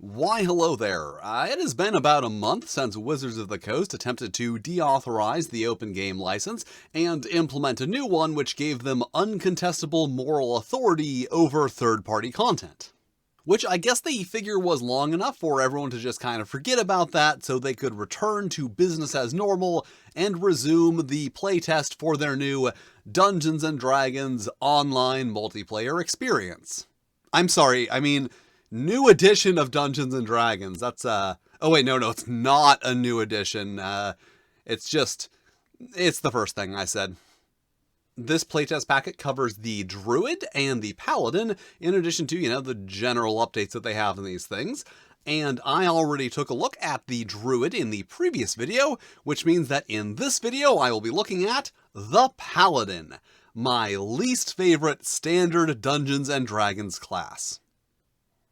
Why hello there. It has been about a month since Wizards of the Coast attempted to deauthorize the open game license and implement a new one which gave them uncontestable moral authority over third-party content. Which I guess they figure was long enough for everyone to just kind of forget about that so they could return to business as normal and resume the playtest for their new Dungeons & Dragons online multiplayer experience. I'm sorry, I mean, new edition of Dungeons & Dragons. That's, oh wait, no, it's not a new edition. It's the first thing I said. This playtest packet covers the Druid and the Paladin, in addition to, the general updates that they have in these things. And I already took a look at the Druid in the previous video, which means that in this video I will be looking at the Paladin, my least favorite standard Dungeons & Dragons class.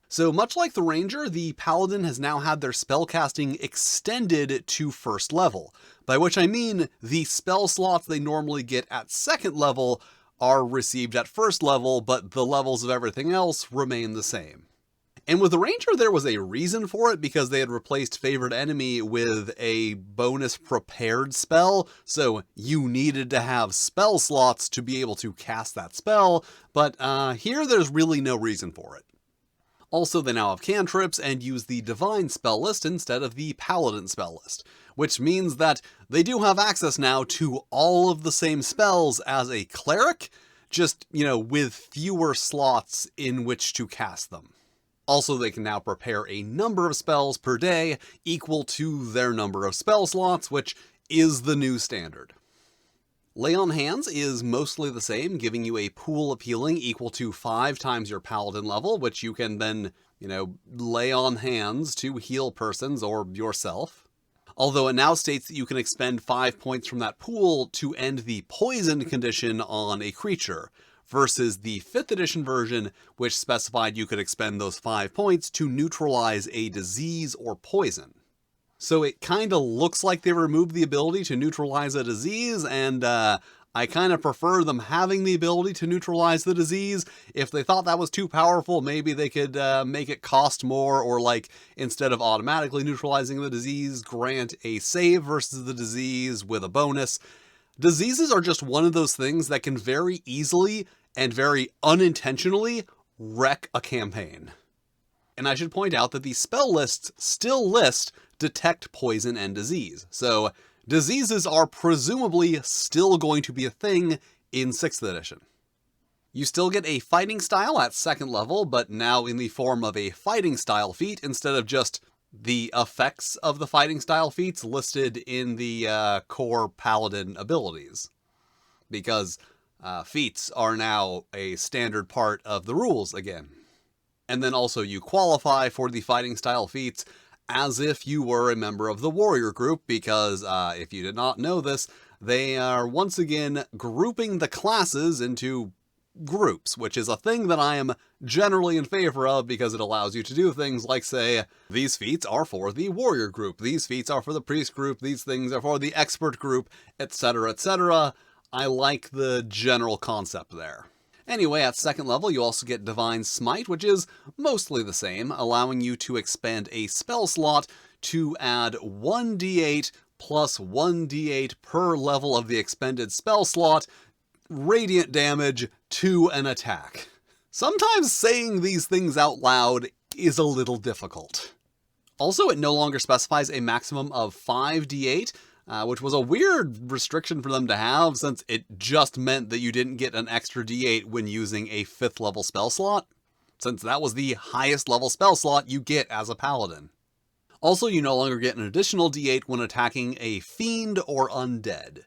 So much like the Ranger, the Paladin has now had their spellcasting extended to first level, by which I mean the spell slots they normally get at second level are received at first level, but the levels of everything else remain the same. And with the Ranger, there was a reason for it, because they had replaced Favorite Enemy with a bonus prepared spell, so you needed to have spell slots to be able to cast that spell, but here there's really no reason for it. Also, they now have cantrips and use the Divine spell list instead of the Paladin spell list, which means that they do have access now to all of the same spells as a cleric, just, with fewer slots in which to cast them. Also, they can now prepare a number of spells per day equal to their number of spell slots, which is the new standard. Lay on Hands is mostly the same, giving you a pool of healing equal to 5 times your Paladin level, which you can then, lay on hands to heal persons or yourself. Although it now states that you can expend 5 points from that pool to end the poison condition on a creature, versus the 5th edition version, which specified you could expend those 5 points to neutralize a disease or poison. So it kind of looks like they removed the ability to neutralize a disease, and I kind of prefer them having the ability to neutralize the disease. If they thought that was too powerful, maybe they could make it cost more, or instead of automatically neutralizing the disease, grant a save versus the disease with a bonus. Diseases are just one of those things that can very easily and very unintentionally wreck a campaign. And I should point out that the spell lists still list detect poison and disease, so diseases are presumably still going to be a thing in 6th edition. You still get a fighting style at 2nd level, but now in the form of a fighting style feat instead of just the effects of the fighting style feats listed in the core Paladin abilities. Because feats are now a standard part of the rules again. And then also you qualify for the fighting style feats as if you were a member of the warrior group, because if you did not know this, they are once again grouping the classes into groups, which is a thing that I am generally in favor of, because it allows you to do things like say, these feats are for the warrior group, these feats are for the priest group, these things are for the expert group, etc., etc. I like the general concept there. Anyway, at 2nd level, you also get Divine Smite, which is mostly the same, allowing you to expend a spell slot to add 1d8 plus 1d8 per level of the expended spell slot, radiant damage to an attack. Sometimes saying these things out loud is a little difficult. Also, it no longer specifies a maximum of 5d8, which was a weird restriction for them to have, since it just meant that you didn't get an extra d8 when using a 5th level spell slot, since that was the highest level spell slot you get as a Paladin. Also, you no longer get an additional d8 when attacking a fiend or undead.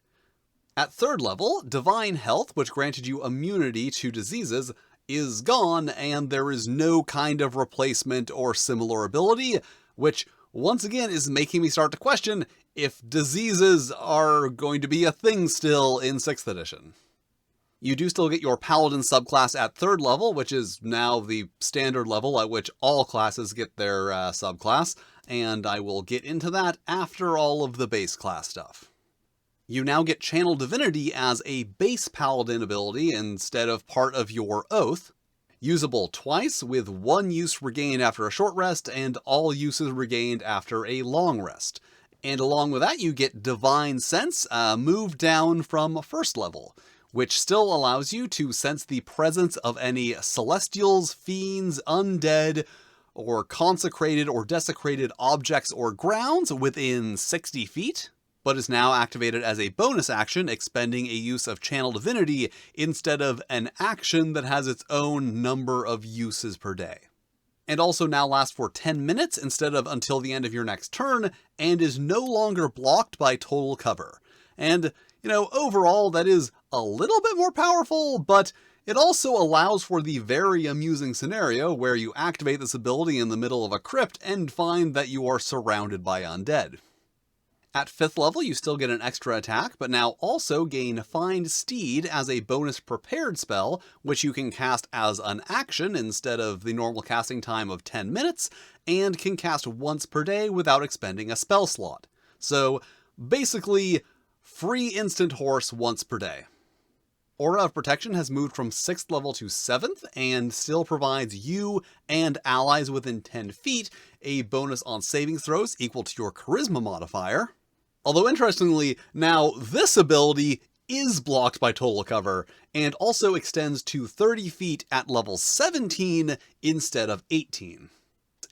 At 3rd level, Divine Health, which granted you immunity to diseases, is gone, and there is no kind of replacement or similar ability, which once again is making me start to question if diseases are going to be a thing still in 6th edition. You do still get your Paladin subclass at 3rd level, which is now the standard level at which all classes get their subclass, and I will get into that after all of the base class stuff. You now get Channel Divinity as a base Paladin ability instead of part of your oath. Usable twice, with one use regained after a short rest, and all uses regained after a long rest. And along with that, you get Divine Sense, moved down from first level, which still allows you to sense the presence of any celestials, fiends, undead, or consecrated or desecrated objects or grounds within 60 feet, but is now activated as a bonus action, expending a use of Channel Divinity instead of an action that has its own number of uses per day. And also now lasts for 10 minutes instead of until the end of your next turn, and is no longer blocked by total cover. And, overall that is a little bit more powerful, but it also allows for the very amusing scenario where you activate this ability in the middle of a crypt and find that you are surrounded by undead. At 5th level, you still get an extra attack, but now also gain Find Steed as a bonus prepared spell, which you can cast as an action instead of the normal casting time of 10 minutes, and can cast once per day without expending a spell slot. So, basically, free instant horse once per day. Aura of Protection has moved from 6th level to 7th, and still provides you and allies within 10 feet a bonus on saving throws equal to your Charisma modifier. Although interestingly, now this ability is blocked by total cover, and also extends to 30 feet at level 17 instead of 18.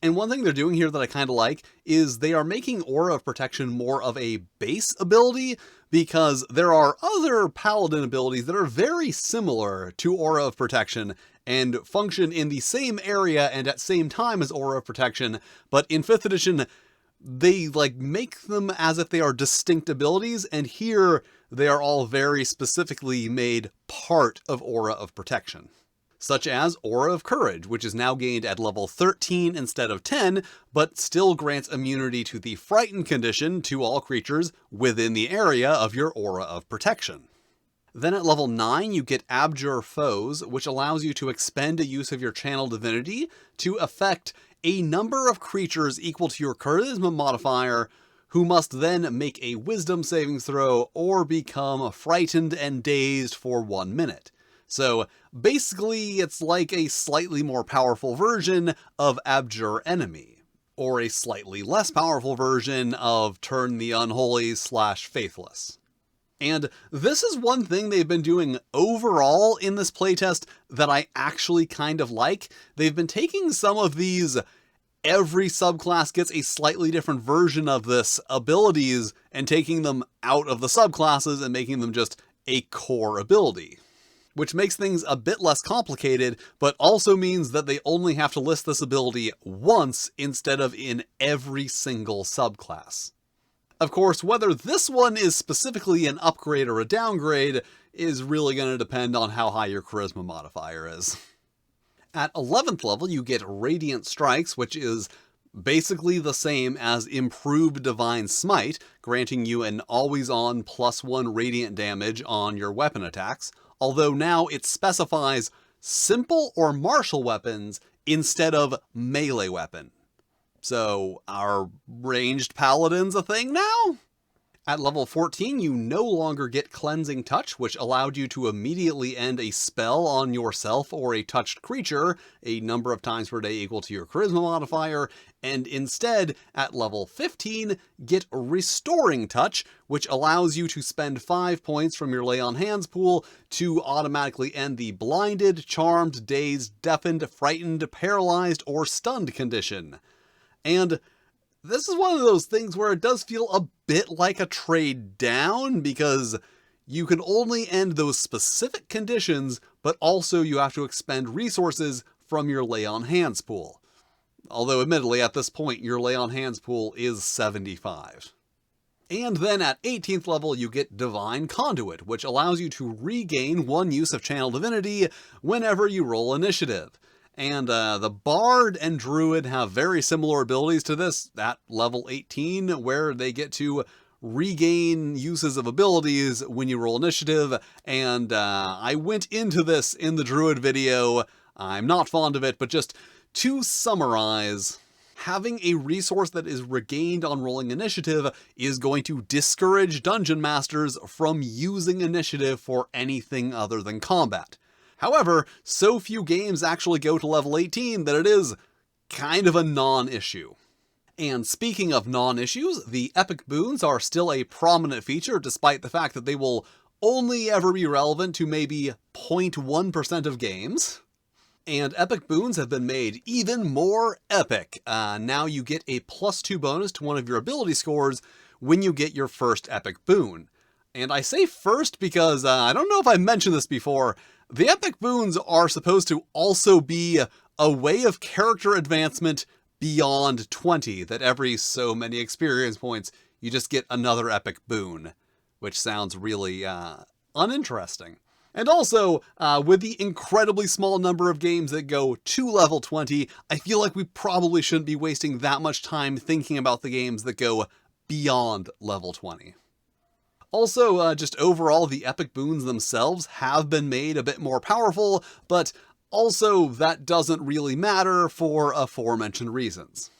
And one thing they're doing here that I kind of like is they are making Aura of Protection more of a base ability, because there are other Paladin abilities that are very similar to Aura of Protection and function in the same area and at same time as Aura of Protection, but in 5th edition they make them as if they are distinct abilities, and here they are all very specifically made part of Aura of Protection. Such as Aura of Courage, which is now gained at level 13 instead of 10, but still grants immunity to the Frightened condition to all creatures within the area of your Aura of Protection. Then at level 9, you get Abjure Foes, which allows you to expend a use of your Channel Divinity to affect a number of creatures equal to your Charisma modifier, who must then make a Wisdom saving throw or become frightened and dazed for 1 minute. So basically, it's like a slightly more powerful version of Abjure Enemy, or a slightly less powerful version of Turn the Unholy / Faithless. And this is one thing they've been doing overall in this playtest that I actually kind of like. They've been taking some of these every subclass gets a slightly different version of this abilities and taking them out of the subclasses and making them just a core ability, which makes things a bit less complicated, but also means that they only have to list this ability once instead of in every single subclass. Of course, whether this one is specifically an upgrade or a downgrade is really going to depend on how high your Charisma modifier is. At 11th level, you get Radiant Strikes, which is basically the same as Improved Divine Smite, granting you an always-on +1 radiant damage on your weapon attacks, although now it specifies simple or martial weapons instead of melee weapon. So, are ranged paladins a thing now? At level 14, you no longer get Cleansing Touch, which allowed you to immediately end a spell on yourself or a touched creature a number of times per day equal to your Charisma modifier, and instead, at level 15, get Restoring Touch, which allows you to spend 5 points from your Lay on Hands pool to automatically end the blinded, charmed, dazed, deafened, frightened, paralyzed, or stunned condition. And this is one of those things where it does feel a bit like a trade down, because you can only end those specific conditions, but also you have to expend resources from your Lay on Hands pool. Although admittedly at this point your Lay on Hands pool is 75. And then at 18th level you get Divine Conduit, which allows you to regain 1 use of Channel Divinity whenever you roll initiative. And the Bard and Druid have very similar abilities to this at level 18, where they get to regain uses of abilities when you roll initiative, and I went into this in the Druid video. I'm not fond of it, but just to summarize, having a resource that is regained on rolling initiative is going to discourage dungeon masters from using initiative for anything other than combat. However, so few games actually go to level 18 that it is kind of a non-issue. And speaking of non-issues, the epic boons are still a prominent feature despite the fact that they will only ever be relevant to maybe 0.1% of games. And epic boons have been made even more epic. Now you get a +2 bonus to one of your ability scores when you get your first epic boon. And I say first because I don't know if I mentioned this before, the epic boons are supposed to also be a way of character advancement beyond 20, that every so many experience points you just get another epic boon, which sounds really uninteresting. And also, with the incredibly small number of games that go to level 20, I feel like we probably shouldn't be wasting that much time thinking about the games that go beyond level 20. Also, just overall, the epic boons themselves have been made a bit more powerful, but also that doesn't really matter for aforementioned reasons.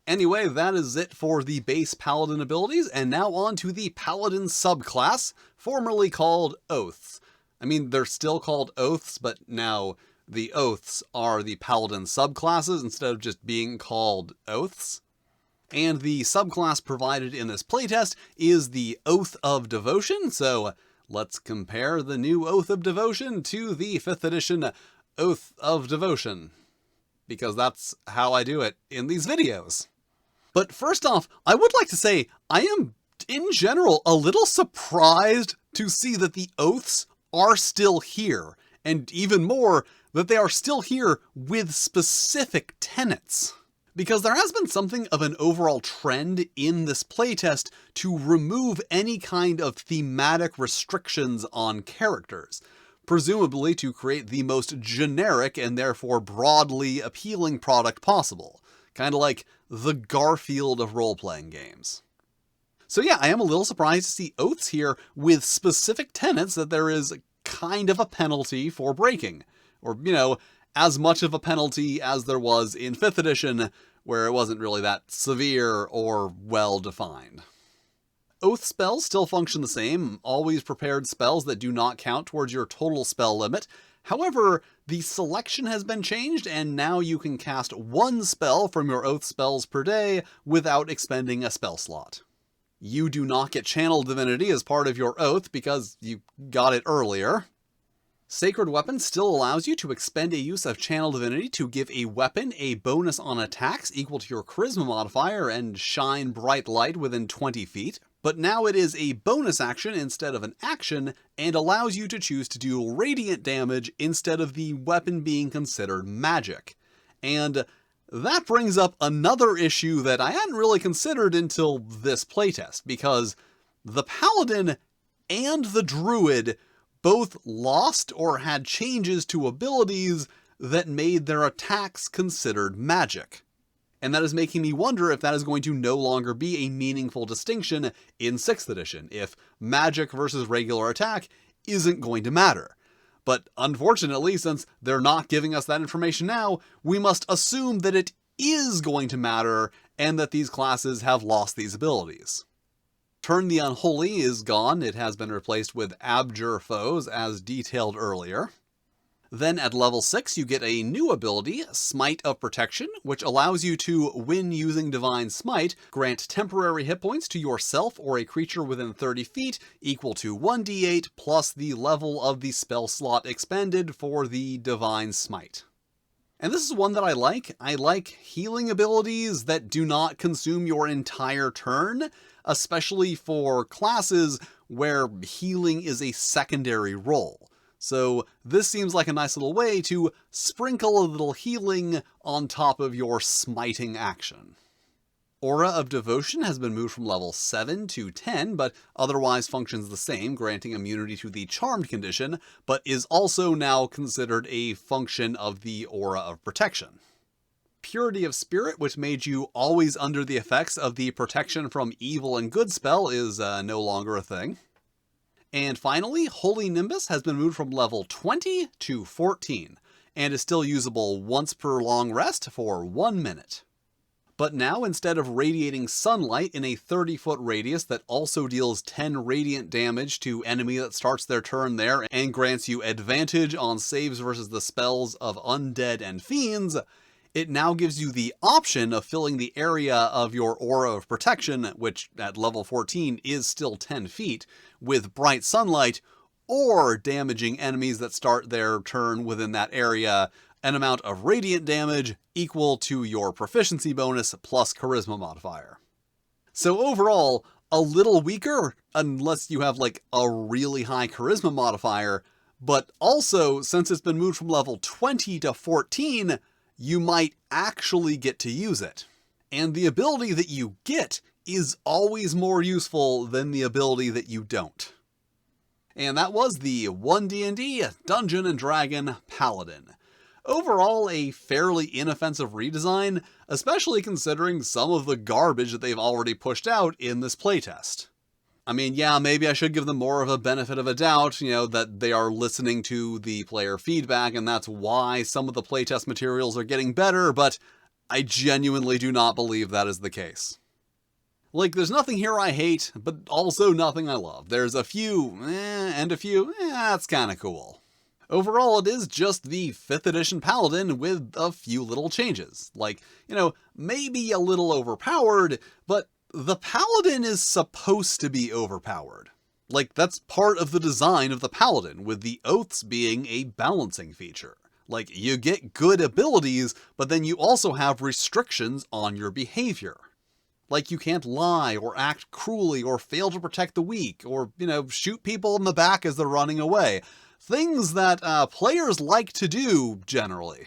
Anyway, that is it for the base Paladin abilities, and now on to the Paladin subclass, formerly called Oaths. I mean, they're still called Oaths, but now the Oaths are the Paladin subclasses instead of just being called Oaths. And the subclass provided in this playtest is the Oath of Devotion, so let's compare the new Oath of Devotion to the 5th edition Oath of Devotion, because that's how I do it in these videos. But first off, I would like to say I am, in general, a little surprised to see that the Oaths are still here, and even more, that they are still here with specific tenets. Because there has been something of an overall trend in this playtest to remove any kind of thematic restrictions on characters, presumably to create the most generic and therefore broadly appealing product possible. Kind of like the Garfield of role-playing games. So yeah, I am a little surprised to see Oaths here with specific tenets that there is kind of a penalty for breaking. Or, you know, as much of a penalty as there was in 5th edition, where it wasn't really that severe or well-defined. Oath spells still function the same, always prepared spells that do not count towards your total spell limit. However, the selection has been changed, and now you can cast 1 spell from your Oath spells per day without expending a spell slot. You do not get Channel Divinity as part of your Oath because you got it earlier. Sacred Weapon still allows you to expend a use of Channel Divinity to give a weapon a bonus on attacks equal to your Charisma modifier and shine bright light within 20 feet. But now it is a bonus action instead of an action, and allows you to choose to do radiant damage instead of the weapon being considered magic. And that brings up another issue that I hadn't really considered until this playtest, because the Paladin and the Druid both lost or had changes to abilities that made their attacks considered magic. And that is making me wonder if that is going to no longer be a meaningful distinction in 6th edition, if magic versus regular attack isn't going to matter. But unfortunately, since they're not giving us that information now, we must assume that it is going to matter and that these classes have lost these abilities. Turn the Unholy is gone. It has been replaced with Abjure Foes, as detailed earlier. Then at level 6, you get a new ability, Smite of Protection, which allows you to, when using Divine Smite, grant temporary hit points to yourself or a creature within 30 feet, equal to 1d8 plus the level of the spell slot expended for the Divine Smite. And this is one that I like. I like healing abilities that do not consume your entire turn, especially for classes where healing is a secondary role. So this seems like a nice little way to sprinkle a little healing on top of your smiting action. Aura of Devotion has been moved from level 7 to 10, but otherwise functions the same, granting immunity to the Charmed condition, but is also now considered a function of the Aura of Protection. Purity of Spirit, which made you always under the effects of the Protection from Evil and Good spell, is no longer a thing. And finally, Holy Nimbus has been moved from level 20 to 14, and is still usable once per long rest for 1 minute. But now, instead of radiating sunlight in a 30-foot radius that also deals 10 radiant damage to enemy that starts their turn there and grants you advantage on saves versus the spells of undead and fiends, it now gives you the option of filling the area of your aura of protection, which at level 14 is still 10 feet, with bright sunlight, or damaging enemies that start their turn within that area an amount of radiant damage equal to your proficiency bonus plus charisma modifier. So overall, a little weaker, unless you have like a really high charisma modifier, but also, since it's been moved from level 20 to 14, you might actually get to use it. And the ability that you get is always more useful than the ability that you don't. And that was the 1D&D Dungeon & Dragon Paladin. Overall, a fairly inoffensive redesign, especially considering some of the garbage that they've already pushed out in this playtest. I mean, yeah, maybe I should give them more of a benefit of a doubt, that they are listening to the player feedback and that's why some of the playtest materials are getting better, but I genuinely do not believe that is the case. Like, there's nothing here I hate, but also nothing I love. There's a few, and a few, that's kinda cool. Overall, it is just the 5th edition Paladin with a few little changes. Like, maybe a little overpowered, but the Paladin is supposed to be overpowered. Like, that's part of the design of the Paladin, with the oaths being a balancing feature. Like, you get good abilities, but then you also have restrictions on your behavior. Like, you can't lie, or act cruelly, or fail to protect the weak, or, shoot people in the back as they're running away. Things that players like to do, generally.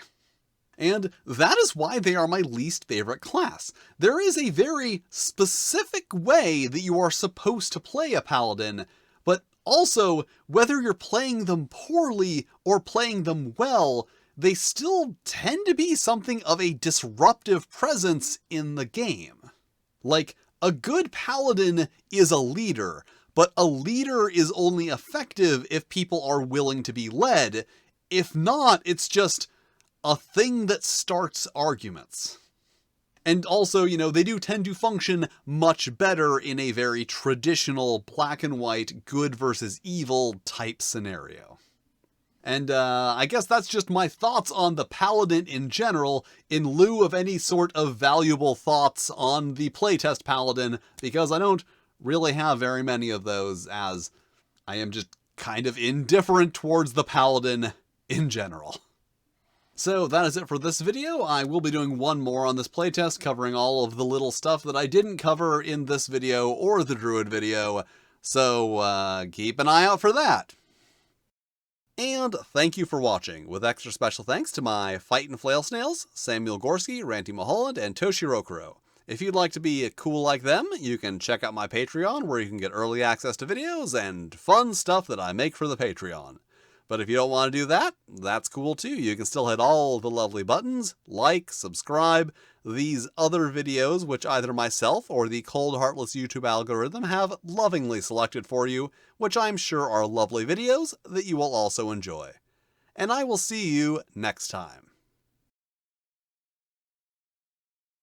And that is why they are my least favorite class. There is a very specific way that you are supposed to play a Paladin, but also, whether you're playing them poorly or playing them well, they still tend to be something of a disruptive presence in the game. Like, a good Paladin is a leader, but a leader is only effective if people are willing to be led. If not, it's just a thing that starts arguments. And also, they do tend to function much better in a very traditional black and white good versus evil type scenario. And I guess that's just my thoughts on the Paladin in general, in lieu of any sort of valuable thoughts on the playtest Paladin, because I don't really have very many of those, as I am just kind of indifferent towards the Paladin in general. So that is it for this video. I will be doing one more on this playtest, covering all of the little stuff that I didn't cover in this video or the Druid video, so keep an eye out for that. And thank you for watching, with extra special thanks to my Fight and Flail Snails, Samuel Gorski, Ranty Mulholland, and Toshirokuro. If you'd like to be cool like them, you can check out my Patreon, where you can get early access to videos and fun stuff that I make for the Patreon. But if you don't want to do that, that's cool too. You can still hit all the lovely buttons, like, subscribe, these other videos which either myself or the cold heartless YouTube algorithm have lovingly selected for you, which I'm sure are lovely videos that you will also enjoy. And I will see you next time.